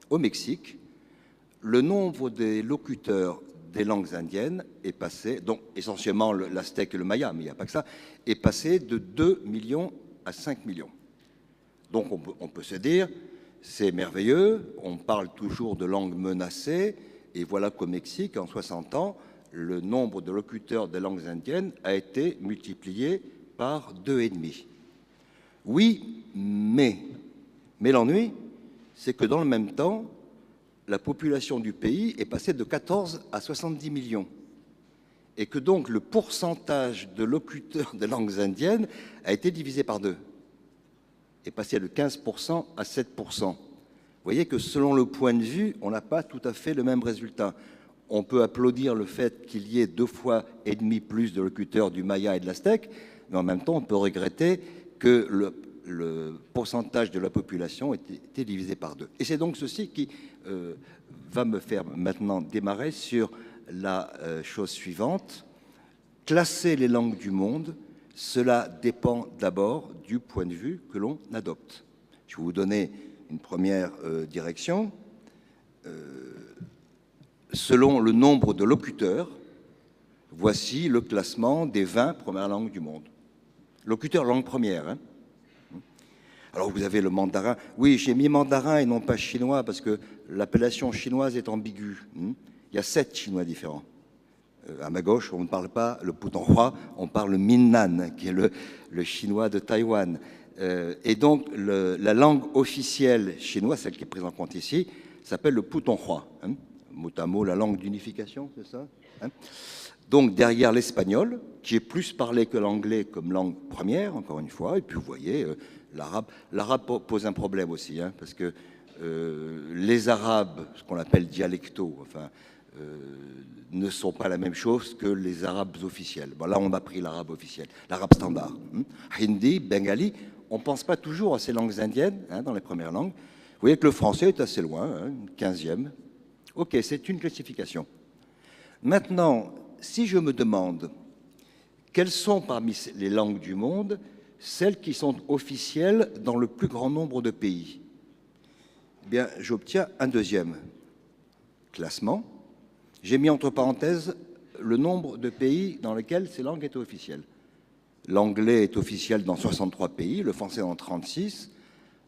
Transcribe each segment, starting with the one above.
au Mexique, le nombre des locuteurs des langues indiennes est passé, donc essentiellement l'aztèque et le maya, mais il n'y a pas que ça, est passé de 2 millions à 5 millions. Donc on peut se dire, c'est merveilleux, on parle toujours de langues menacées, et voilà qu'au Mexique, en 60 ans, le nombre de locuteurs des langues indiennes a été multiplié par 2,5. Oui, mais l'ennui, c'est que dans le même temps, la population du pays est passée de 14 à 70 millions. Et que donc le pourcentage de locuteurs des langues indiennes a été divisé par 2. Est passé de 15% à 7%. Vous voyez que selon le point de vue, on n'a pas tout à fait le même résultat. On peut applaudir le fait qu'il y ait 2,5 fois plus de locuteurs du maya et de l'aztèque, mais en même temps, on peut regretter que le pourcentage de la population ait été divisé par 2. Et c'est donc ceci qui va me faire maintenant démarrer sur la chose suivante. Classer les langues du monde, cela dépend d'abord du point de vue que l'on adopte. Je vais vous donner une première direction. Selon le nombre de locuteurs, voici le classement des 20 premières langues du monde. Locuteurs langue première. Hein. Alors vous avez le mandarin. Oui, j'ai mis mandarin et non pas chinois parce que l'appellation chinoise est ambiguë. Il y a 7 chinois différents. À ma gauche, on ne parle pas le putonghua, on parle le minnan, qui est le chinois de Taïwan. Et donc la langue officielle chinoise, celle qui est prise en compte ici, s'appelle le putonghua. Hein. Mot à mot, la langue d'unification, c'est ça, hein. Donc derrière l'espagnol, qui est plus parlé que l'anglais comme langue première, encore une fois, et puis vous voyez, l'arabe pose un problème aussi, hein, parce que les arabes, ce qu'on appelle dialectaux, enfin, ne sont pas la même chose que les arabes officiels. Bon, là, on a pris l'arabe officiel, l'arabe standard. Hindi, bengali, on ne pense pas toujours à ces langues indiennes, hein, dans les premières langues. Vous voyez que le français est assez loin, hein, 15e. Ok, c'est une classification. Maintenant, si je me demande quelles sont parmi les langues du monde celles qui sont officielles dans le plus grand nombre de pays, eh bien, j'obtiens un deuxième classement. J'ai mis entre parenthèses le nombre de pays dans lesquels ces langues étaient officielles. L'anglais est officiel dans 63 pays, le français dans 36,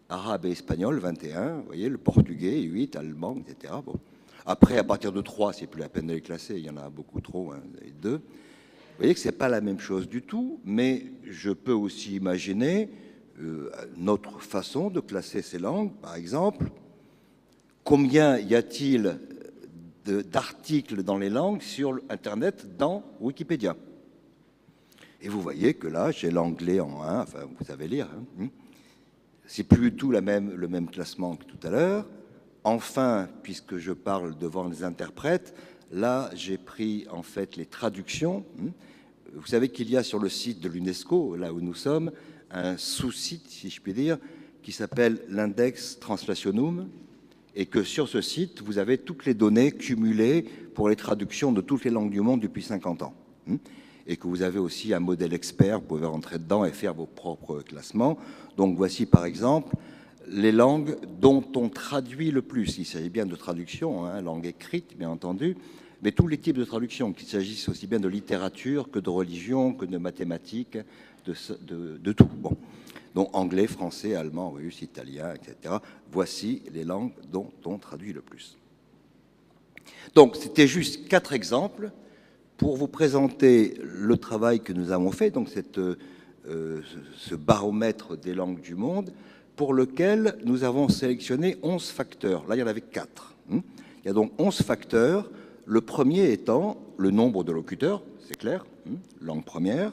arabe et espagnol 21, vous voyez, le portugais 8, allemand, etc. Bon. Après, à partir de 3, c'est plus la peine de les classer, il y en a beaucoup trop, hein, 2. Vous voyez que ce n'est pas la même chose du tout, mais je peux aussi imaginer notre façon de classer ces langues. Par exemple, combien y a-t-il d'articles dans les langues sur Internet dans Wikipédia? Et vous voyez que là, j'ai l'anglais en 1, enfin, vous savez lire. Hein. C'est plus du tout le même classement que tout à l'heure. Enfin, puisque je parle devant les interprètes, là, j'ai pris en fait les traductions. Vous savez qu'il y a sur le site de l'UNESCO, là où nous sommes, un sous-site, si je puis dire, qui s'appelle l'Index Translationum, et que sur ce site, vous avez toutes les données cumulées pour les traductions de toutes les langues du monde depuis 50 ans. Et que vous avez aussi un modèle expert, vous pouvez rentrer dedans et faire vos propres classements. Donc voici par exemple les langues dont on traduit le plus. Il s'agit bien de traduction, hein, langue écrite, bien entendu, mais tous les types de traduction, qu'il s'agisse aussi bien de littérature que de religion, que de mathématiques, de tout. Bon. Donc anglais, français, allemand, russe, italien, etc. Voici les langues dont on traduit le plus. Donc c'était juste 4 exemples pour vous présenter le travail que nous avons fait, donc ce baromètre des langues du monde, pour lequel nous avons sélectionné 11 facteurs. Là, il y en avait 4. Il y a donc 11 facteurs, le premier étant le nombre de locuteurs, c'est clair, langue première.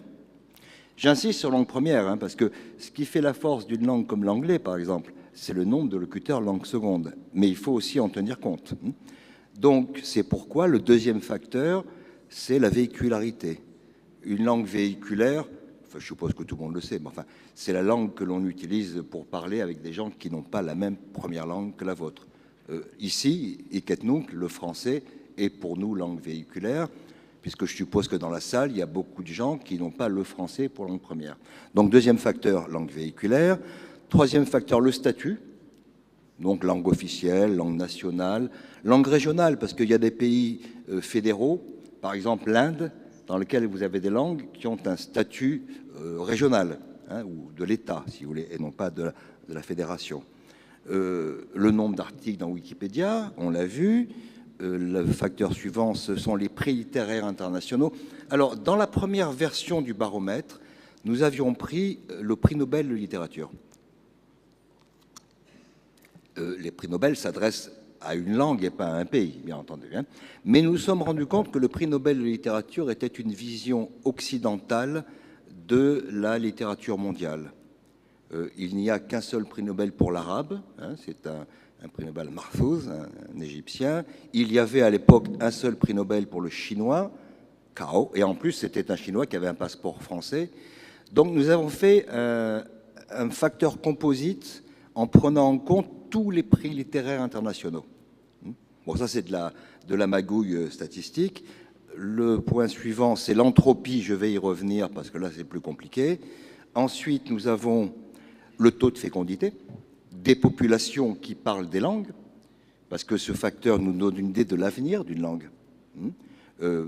J'insiste sur langue première, parce que ce qui fait la force d'une langue comme l'anglais, par exemple, c'est le nombre de locuteurs langue seconde. Mais il faut aussi en tenir compte. Donc, c'est pourquoi le deuxième facteur, c'est la véhicularité. Une langue véhiculaire, enfin, je suppose que tout le monde le sait, mais enfin, c'est la langue que l'on utilise pour parler avec des gens qui n'ont pas la même première langue que la vôtre. Ici, Iketnunk, le français, est pour nous langue véhiculaire, puisque je suppose que dans la salle, il y a beaucoup de gens qui n'ont pas le français pour langue première. Donc, deuxième facteur, langue véhiculaire. Troisième facteur, le statut. Donc langue officielle, langue nationale, langue régionale, parce qu'il y a des pays fédéraux, par exemple l'Inde, dans lesquels vous avez des langues qui ont un statut régional, hein, ou de l'État, si vous voulez, et non pas de la fédération. Le nombre d'articles dans Wikipédia, on l'a vu. Le facteur suivant, ce sont les prix littéraires internationaux. Alors, dans la première version du baromètre, nous avions pris le prix Nobel de littérature. Les prix Nobel s'adressent à une langue et pas à un pays, bien entendu. Hein. Mais nous nous sommes rendus compte que le prix Nobel de littérature était une vision occidentale de la littérature mondiale. Il n'y a qu'un seul prix Nobel pour l'arabe, hein, c'est un prix Nobel Mahfouz, un Égyptien. Il y avait à l'époque un seul prix Nobel pour le chinois, Cao, et en plus c'était un chinois qui avait un passeport français. Donc nous avons fait un facteur composite en prenant en compte tous les prix littéraires internationaux. Bon, ça c'est de la magouille statistique. Le point suivant, c'est l'entropie, je vais y revenir parce que là c'est plus compliqué. Ensuite, nous avons le taux de fécondité des populations qui parlent des langues, parce que ce facteur nous donne une idée de l'avenir d'une langue.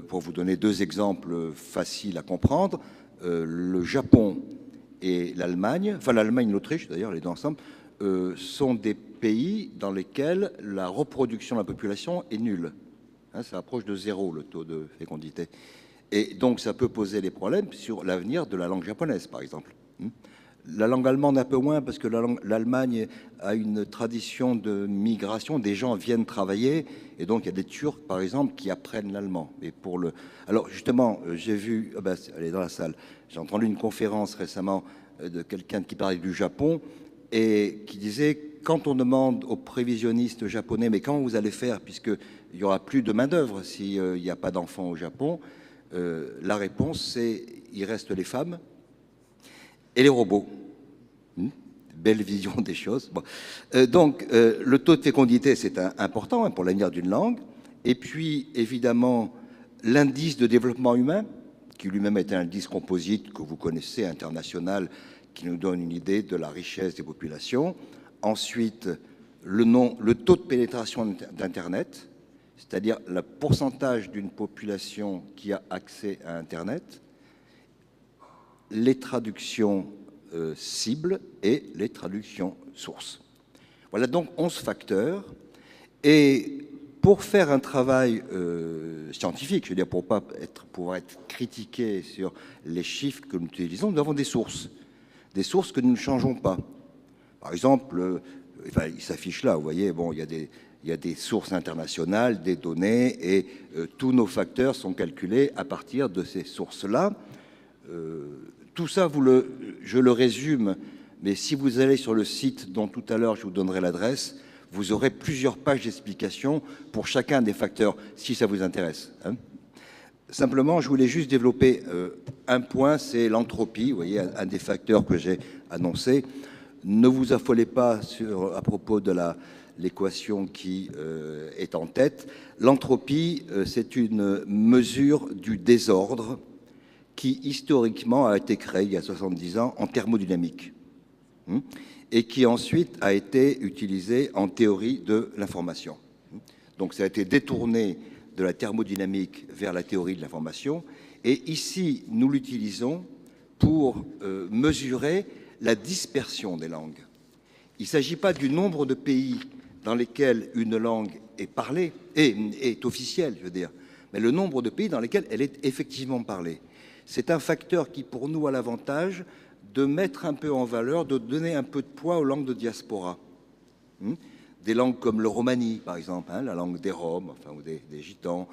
Pour vous donner deux exemples faciles à comprendre, le Japon et l'Allemagne, enfin l'Allemagne et l'Autriche d'ailleurs, les deux ensemble, sont des pays dans lesquels la reproduction de la population est nulle. Hein, ça approche de zéro, le taux de fécondité. Et donc ça peut poser des problèmes sur l'avenir de la langue japonaise, par exemple. La langue allemande un peu moins, parce que l'Allemagne a une tradition de migration, des gens viennent travailler, et donc il y a des Turcs, par exemple, qui apprennent l'allemand. Alors justement, j'ai vu, elle est dans la salle, j'ai entendu une conférence récemment de quelqu'un qui parlait du Japon, et qui disait, quand on demande aux prévisionnistes japonais, mais comment vous allez faire, puisqu'il n'y aura plus de main-d'œuvre s'il n'y a pas d'enfants au Japon, la réponse c'est, il reste les femmes, et les robots. Belle vision des choses. Bon. Donc, le taux de fécondité, c'est important hein, pour l'avenir d'une langue. Et puis, évidemment, l'indice de développement humain, qui lui-même est un indice composite que vous connaissez, international, qui nous donne une idée de la richesse des populations. Ensuite, le taux de pénétration d'Internet, c'est-à-dire le pourcentage d'une population qui a accès à Internet, les traductions cibles et les traductions sources. Voilà donc 11 facteurs. Et pour faire un travail scientifique, je veux dire, pour pouvoir être critiqué sur les chiffres que nous utilisons, nous avons des sources que nous ne changeons pas. Par exemple, il s'affiche là, vous voyez, bon, il y a des sources internationales, des données, et tous nos facteurs sont calculés à partir de ces sources-là. Tout ça, je le résume, mais si vous allez sur le site dont tout à l'heure je vous donnerai l'adresse, vous aurez plusieurs pages d'explications pour chacun des facteurs, si ça vous intéresse. Hein. Simplement, je voulais juste développer un point, c'est l'entropie, vous voyez, un des facteurs que j'ai annoncé. Ne vous affolez pas à propos de l'équation qui est en tête. L'entropie, c'est une mesure du désordre qui historiquement a été créé il y a 70 ans en thermodynamique et qui ensuite a été utilisé en théorie de l'information. Donc ça a été détourné de la thermodynamique vers la théorie de l'information et ici nous l'utilisons pour mesurer la dispersion des langues. Il ne s'agit pas du nombre de pays dans lesquels une langue est parlée, est officielle, je veux dire, mais le nombre de pays dans lesquels elle est effectivement parlée. C'est un facteur qui, pour nous, a l'avantage de mettre un peu en valeur, de donner un peu de poids aux langues de diaspora. Des langues comme le romani, par exemple, hein, la langue des Roms, enfin, ou des Gitans,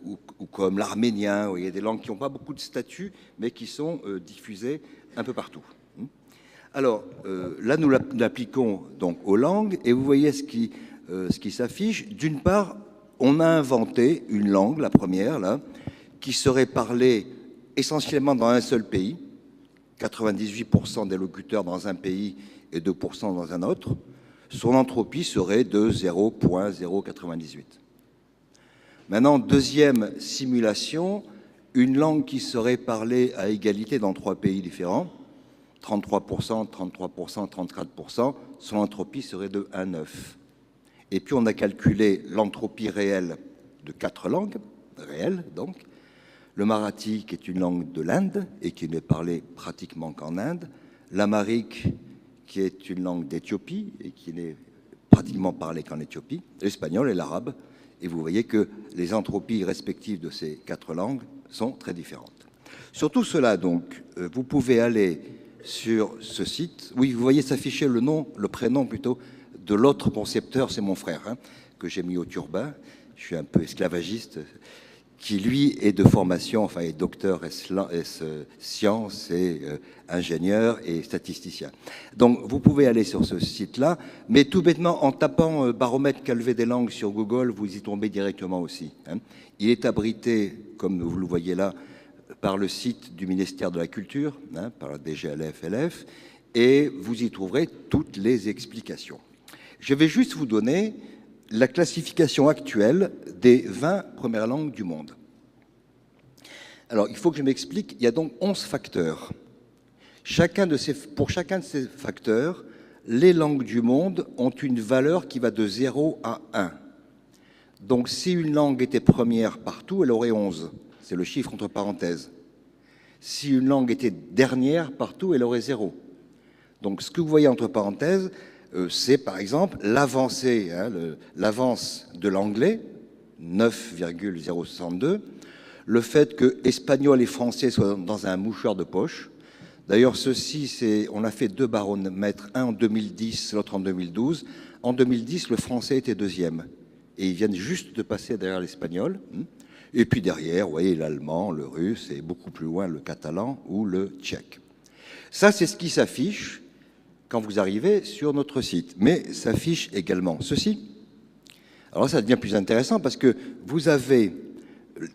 ou comme l'arménien. Vous voyez, des langues qui n'ont pas beaucoup de statut, mais qui sont diffusées un peu partout. Alors, là, nous l'appliquons donc aux langues, et vous voyez ce qui s'affiche. D'une part, on a inventé une langue, la première, là, qui serait parlée essentiellement dans un seul pays, 98% des locuteurs dans un pays et 2% dans un autre, son entropie serait de 0,098. Maintenant, deuxième simulation, une langue qui serait parlée à égalité dans 3 pays différents, 33%, 33%, 34%, son entropie serait de 1,9. Et puis on a calculé l'entropie réelle de 4 langues, réelles donc. Le marathi, qui est une langue de l'Inde et qui n'est parlée pratiquement qu'en Inde. L'amharique, qui est une langue d'Éthiopie et qui n'est pratiquement parlée qu'en Éthiopie. L'espagnol et l'arabe. Et vous voyez que les entropies respectives de ces 4 langues sont très différentes. Sur tout cela, donc, vous pouvez aller sur ce site. Oui, vous voyez s'afficher le nom, le prénom plutôt, de l'autre concepteur, c'est mon frère, hein, que j'ai mis au turbin. Je suis un peu esclavagiste, qui lui est de formation, enfin est docteur sciences et ingénieur et statisticien. Donc vous pouvez aller sur ce site-là, mais tout bêtement en tapant baromètre Calvé des langues sur Google, vous y tombez directement aussi. Hein. Il est abrité, comme vous le voyez là, par le site du ministère de la Culture, hein, par la DGLF-LF, et vous y trouverez toutes les explications. Je vais juste vous donner la classification actuelle des 20 premières langues du monde. Alors, il faut que je m'explique. Il y a donc 11 facteurs. Pour chacun de ces facteurs, les langues du monde ont une valeur qui va de 0 à 1. Donc, si une langue était première partout, elle aurait 11. C'est le chiffre entre parenthèses. Si une langue était dernière partout, elle aurait 0. Donc, ce que vous voyez entre parenthèses, c'est par exemple l'avancée, hein, l'avance de l'anglais, 9,062, le fait que espagnol et français soient dans un mouchoir de poche. D'ailleurs, on a fait 2 baromètres, un en 2010, l'autre en 2012. En 2010, le français était deuxième. Et ils viennent juste de passer derrière l'espagnol. Et puis derrière, vous voyez, l'allemand, le russe, et beaucoup plus loin, le catalan ou le tchèque. Ça, c'est ce qui s'affiche quand vous arrivez sur notre site. Mais s'affiche également ceci. Alors ça devient plus intéressant parce que vous avez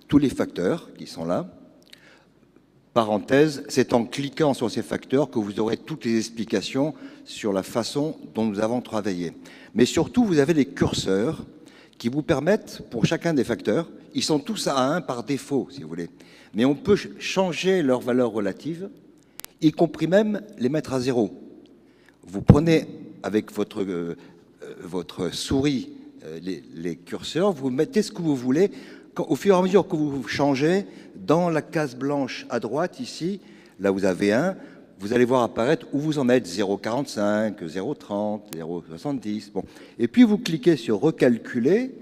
tous les facteurs qui sont là. Parenthèse, c'est en cliquant sur ces facteurs que vous aurez toutes les explications sur la façon dont nous avons travaillé. Mais surtout, vous avez les curseurs qui vous permettent, pour chacun des facteurs, ils sont tous à 1 par défaut, si vous voulez. Mais on peut changer leur valeur relative, y compris même les mettre à 0. Vous prenez avec votre souris les curseurs, vous mettez ce que vous voulez. Au fur et à mesure que vous changez, dans la case blanche à droite, ici, là vous avez 1, vous allez voir apparaître où vous en êtes, 0,45, 0,30, 0,70. Bon. Et puis vous cliquez sur recalculer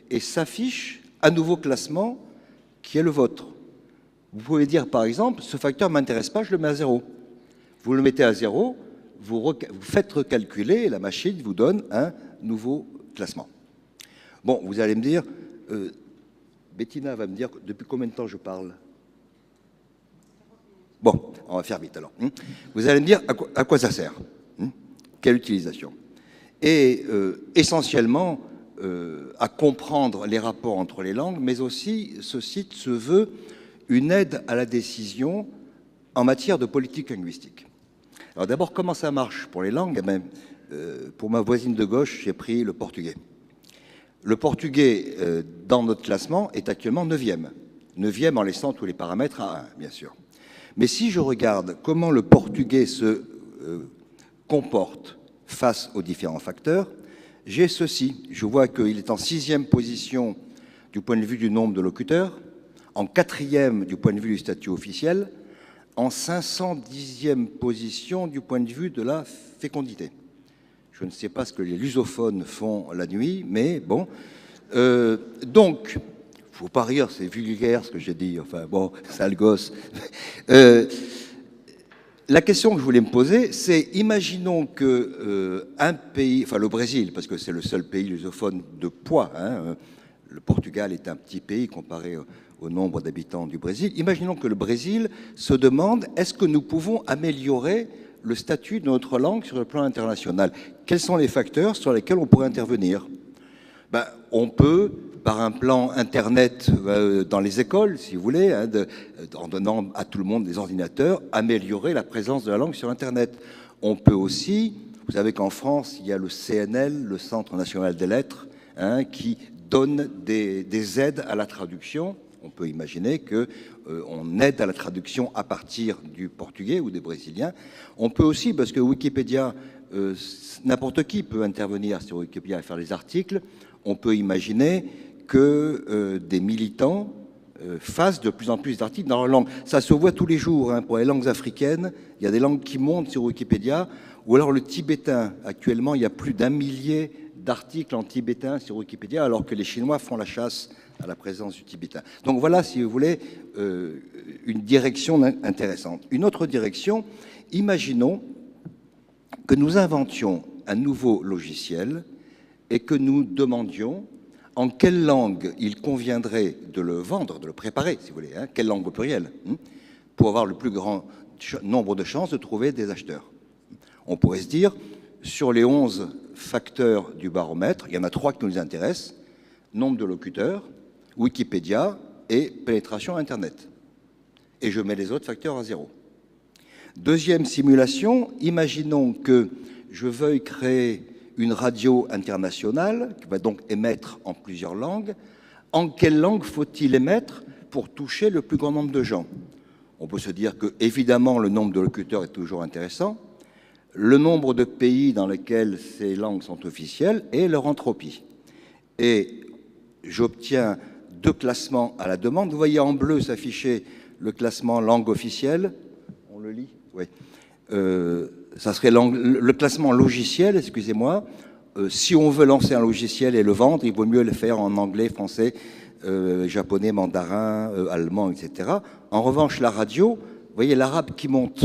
et s'affiche un nouveau classement qui est le vôtre. Vous pouvez dire par exemple, ce facteur ne m'intéresse pas, je le mets à 0. Vous le mettez à 0, vous faites recalculer et la machine vous donne un nouveau classement. Bon, vous allez me dire, Bettina va me dire depuis combien de temps je parle. Bon, on va faire vite alors. Vous allez me dire à quoi ça sert, quelle utilisation. Et essentiellement à comprendre les rapports entre les langues, mais aussi ce site se veut une aide à la décision en matière de politique linguistique. Alors d'abord, comment ça marche pour les langues? Pour ma voisine de gauche, j'ai pris le portugais. Le portugais, dans notre classement, est actuellement 9e. 9e en laissant tous les paramètres à 1, bien sûr. Mais si je regarde comment le portugais se comporte face aux différents facteurs, j'ai ceci. Je vois qu'il est en 6e position du point de vue du nombre de locuteurs, en 4e du point de vue du statut officiel, en 510e position du point de vue de la fécondité. Je ne sais pas ce que les lusophones font la nuit, mais bon. Donc, il ne faut pas rire, c'est vulgaire ce que j'ai dit, enfin bon, sale gosse. La question que je voulais me poser, c'est imaginons qu'un pays, enfin le Brésil, parce que c'est le seul pays lusophone de poids, hein, le Portugal est un petit pays comparé au nombre d'habitants du Brésil. Imaginons que le Brésil se demande, est-ce que nous pouvons améliorer le statut de notre langue sur le plan international? Quels sont les facteurs sur lesquels on pourrait intervenir? On peut, par un plan Internet dans les écoles, si vous voulez, hein, en donnant à tout le monde des ordinateurs, améliorer la présence de la langue sur Internet. On peut aussi, vous savez qu'en France, il y a le CNL, le Centre national des lettres, hein, qui donne des aides à la traduction On peut imaginer qu'on aide à la traduction à partir du portugais ou des brésiliens. On peut aussi, parce que Wikipédia, n'importe qui peut intervenir sur Wikipédia et faire des articles, on peut imaginer que des militants fassent de plus en plus d'articles dans leur langue. Ça se voit tous les jours. Pour les langues africaines, il y a des langues qui montent sur Wikipédia, ou alors le tibétain. Actuellement, il y a plus d'1 millier d'articles en tibétain sur Wikipédia, alors que les Chinois font la chasse à la présence du tibétain. Donc voilà, si vous voulez, une direction intéressante. Une autre direction, imaginons que nous inventions un nouveau logiciel et que nous demandions en quelle langue il conviendrait de le vendre, de le préparer, si vous voulez, quelle langue au pluriel, pour avoir le plus grand nombre de chances de trouver des acheteurs. On pourrait se dire, sur les 11 facteurs du baromètre, il y en a 3 qui nous intéressent, nombre de locuteurs, Wikipédia et pénétration Internet. Et je mets les autres facteurs à 0. Deuxième simulation, imaginons que je veuille créer une radio internationale qui va donc émettre en plusieurs langues. En quelle langue faut-il émettre pour toucher le plus grand nombre de gens? On peut se dire que, évidemment, le nombre de locuteurs est toujours intéressant, le nombre de pays dans lesquels ces langues sont officielles et leur entropie. Et j'obtiens 2 classements à la demande. Vous voyez en bleu s'afficher le classement langue officielle. On le lit? Oui. Ça serait le classement logiciel, excusez-moi. Si on veut lancer un logiciel et le vendre, il vaut mieux le faire en anglais, français, japonais, mandarin, allemand, etc. En revanche, la radio, vous voyez l'arabe qui monte,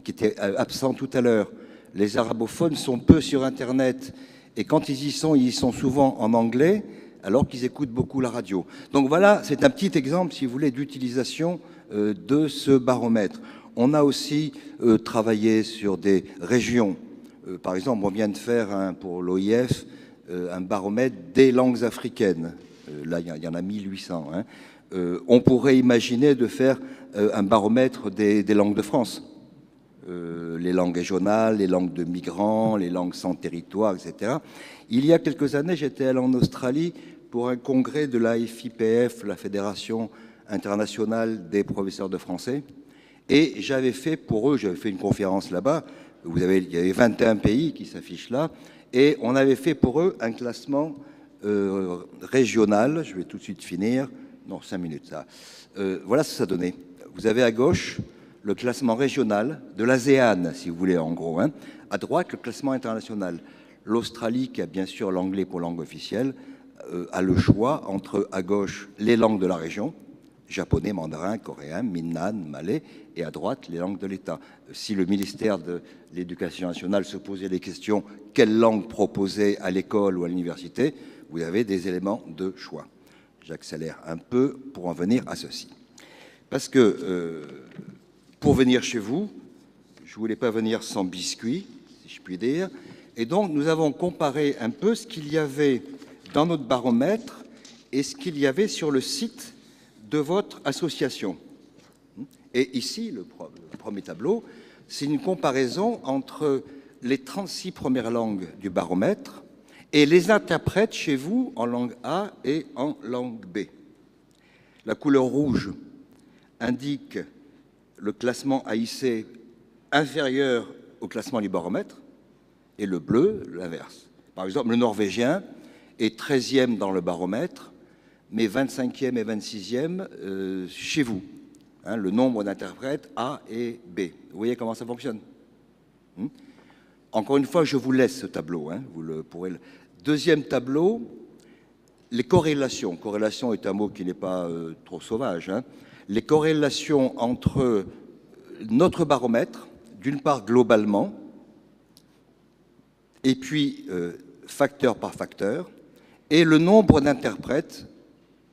qui était absent tout à l'heure. Les arabophones sont peu sur Internet, et quand ils y sont souvent en anglais, alors qu'ils écoutent beaucoup la radio. Donc voilà, c'est un petit exemple, si vous voulez, d'utilisation de ce baromètre. On a aussi travaillé sur des régions. Par exemple, on vient de faire pour l'OIF un baromètre des langues africaines. Là, il y en a 1800. On pourrait imaginer de faire un baromètre des langues de France. Les langues régionales, les langues de migrants, les langues sans territoire, etc. Il y a quelques années, j'étais allé en Australie pour un congrès de la FIPF, la Fédération internationale des professeurs de français. Et j'avais fait pour eux, j'avais fait une conférence là-bas, il y avait 21 pays qui s'affichent là, et on avait fait pour eux un classement régional, je vais tout de suite finir, non, 5 minutes ça. Voilà ce que ça donnait. Vous avez à gauche le classement régional de l'ASEAN, si vous voulez, en gros. À droite, le classement international. L'Australie, qui a bien sûr l'anglais pour langue officielle, a le choix entre, à gauche, les langues de la région, japonais, mandarin, coréen, minnan, malais, et à droite, les langues de l'État. Si le ministère de l'Éducation nationale se posait des questions, quelle langue proposer à l'école ou à l'université, vous avez des éléments de choix. J'accélère un peu pour en venir à ceci. Parce que pour venir chez vous, je ne voulais pas venir sans biscuit, si je puis dire, et donc nous avons comparé un peu ce qu'il y avait dans notre baromètre et ce qu'il y avait sur le site de votre association. Et ici, le premier tableau, c'est une comparaison entre les 36 premières langues du baromètre et les interprètes chez vous en langue A et en langue B. La couleur rouge indique le classement AIC inférieur au classement du baromètre et le bleu, l'inverse. Par exemple, le norvégien est 13e dans le baromètre, mais 25e et 26e chez vous. Le nombre d'interprètes A et B. Vous voyez comment ça fonctionne? Encore une fois, je vous laisse ce tableau. Vous le pourrez. Deuxième tableau, les corrélations. Corrélation est un mot qui n'est pas trop sauvage. Les corrélations entre notre baromètre, d'une part globalement, et puis facteur par facteur, et le nombre d'interprètes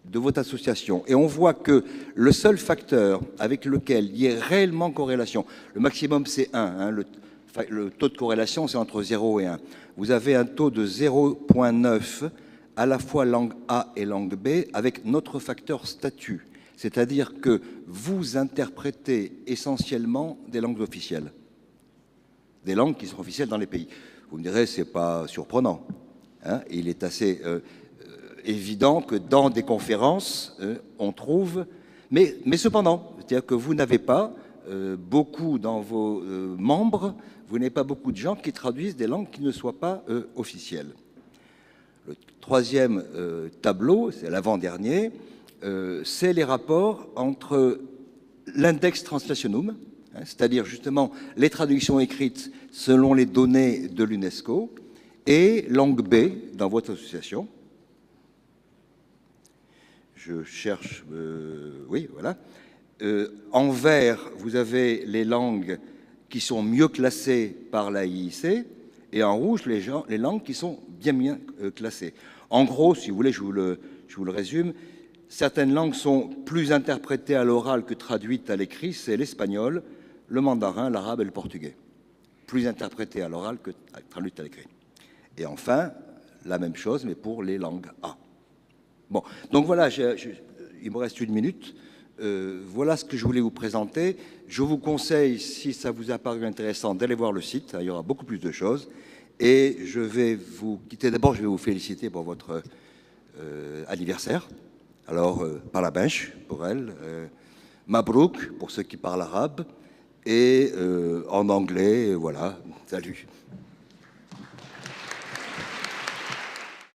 de votre association. Et on voit que le seul facteur avec lequel il y ait réellement corrélation, le maximum c'est 1, le taux de corrélation c'est entre 0 et 1. Vous avez un taux de 0,9 à la fois langue A et langue B avec notre facteur statut. C'est-à-dire que vous interprétez essentiellement des langues officielles, des langues qui sont officielles dans les pays. Vous me direz, c'est pas surprenant. Il est assez évident que dans des conférences, on trouve... Mais cependant, c'est-à-dire que vous n'avez pas beaucoup dans vos membres, vous n'avez pas beaucoup de gens qui traduisent des langues qui ne soient pas officielles. Le troisième tableau, c'est l'avant-dernier, c'est les rapports entre l'index translationum, hein, c'est-à-dire justement les traductions écrites selon les données de l'UNESCO, et langue B dans votre association. Je cherche, oui, voilà. En vert, vous avez les langues qui sont mieux classées par la IIC, et en rouge, les langues qui sont bien classées. En gros, si vous voulez, je vous le résume, certaines langues sont plus interprétées à l'oral que traduites à l'écrit, c'est l'espagnol, le mandarin, l'arabe et le portugais. Plus interprétées à l'oral que traduites à l'écrit. Et enfin, la même chose, mais pour les langues A. Bon, donc voilà, il me reste 1 minute. Voilà ce que je voulais vous présenter. Je vous conseille, si ça vous a paru intéressant, d'aller voir le site. Il y aura beaucoup plus de choses. Et je vais vous quitter. D'abord, je vais vous féliciter pour votre anniversaire. Alors, par la bêche, pour elle. Mabrouk, pour ceux qui parlent arabe. Et en anglais, voilà. Salut.